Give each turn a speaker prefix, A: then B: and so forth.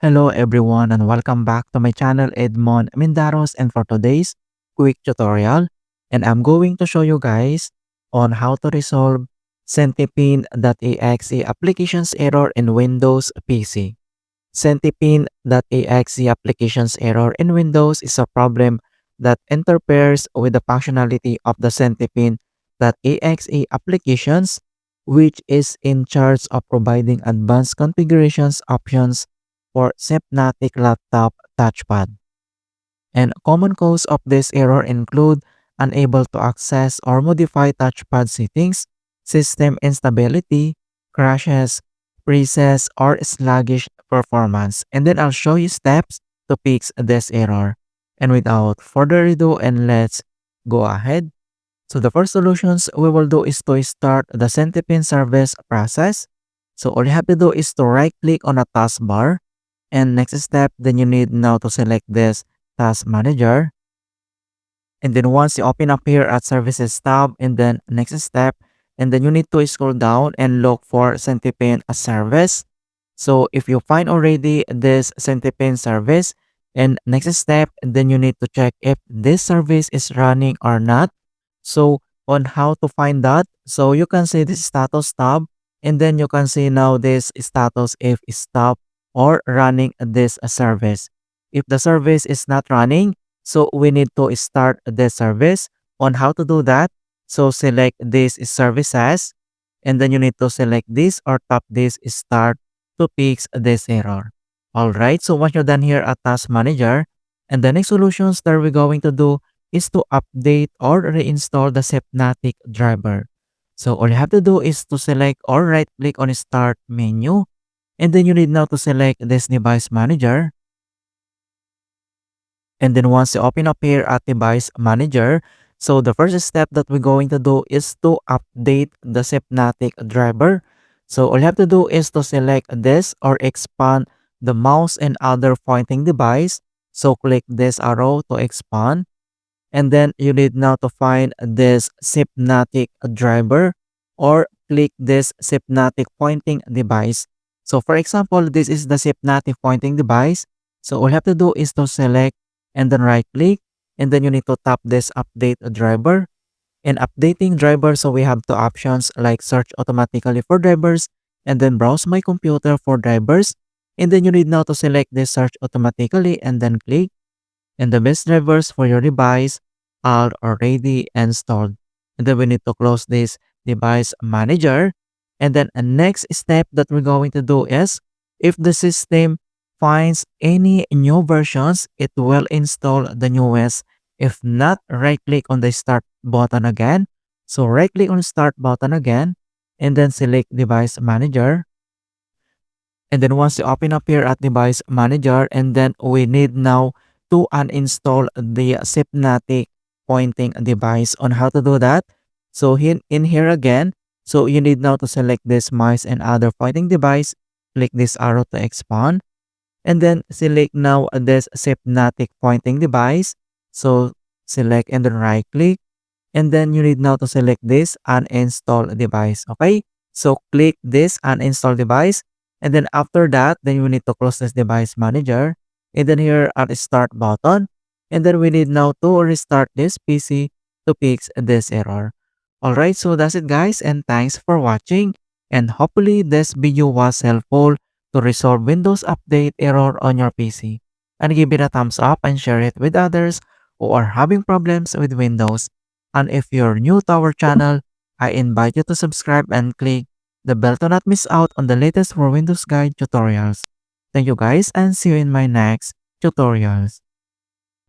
A: Hello everyone and welcome back to my channel Edmund Mindaros, and for today's quick tutorial, and I'm going to show you guys on how to resolve SynTPEnh.exe applications error in Windows PC. SynTPEnh.exe applications error in Windows is a problem that interferes with the functionality of the SynTPEnh.exe applications, which is in charge of providing advanced configurations options for Synaptics laptop touchpad. And common cause of this error include unable to access or modify touchpad settings, system instability, crashes, freezes, or sluggish performance. And then I'll show you steps to fix this error. And without further ado, and let's go ahead. So the first solutions we will do is to start the SynTPEnh service process. So all you have to do is to right click on a taskbar. And next step, then you need now to select this task manager. And then once you open up here at services tab, and then next step, and then you need to scroll down and look for SynTPEnh as service. So if you find already this SynTPEnh service, and next step, then you need to check if this service is running or not. So on how to find that, so you can see this status tab, and then you can see now this status if stop or running this service. If the service is not running, so we need to start the service. On how to do that, so select this services, and then you need to select this or tap this start to fix this error. Alright, so once you're done here at Task Manager, and the next solutions that we're going to do is to update or reinstall the Synaptics driver. So all you have to do is to select or right click on Start menu, and then you need now to select this device manager. And then once you open up here at device manager, so the first step that we're going to do is to update the Synaptics driver. So all you have to do is to select this or expand the mouse and other pointing device. So click this arrow to expand. And then you need now to find this Synaptics driver or click this Synaptics pointing device. So for example, this is the Synaptics pointing device. So all you have to do is to select and then right click, and then you need to tap this update driver. And updating driver, so we have two options like search automatically for drivers and then browse my computer for drivers. And then you need now to select this search automatically and then click. And the best drivers for your device are already installed. And then we need to close this device manager. And then a next step that we're going to do is if the system finds any new versions, it will install the newest. If not, right click on the start button again. So right click on start button again and then select device manager. And then once you open up here at device manager, and then we need now to uninstall the Synaptics pointing device. On how to do that, so in here again, so you need now to select this mice and other pointing device, click this arrow to expand, and then select now this Synaptics pointing device. So select and then right click, and then you need now to select this uninstall device. Okay, so click this uninstall device, and then after that, then you need to close this device manager, and then here at the start button, and then we need now to restart this PC to fix this error. Alright, so that's it guys, and thanks for watching, and hopefully this video was helpful to resolve Windows Update error on your PC. And give it a thumbs up and share it with others who are having problems with Windows. And if you're new to our channel, I invite you to subscribe and click the bell to not miss out on the latest for Windows Guide tutorials. Thank you guys, and see you in my next tutorials.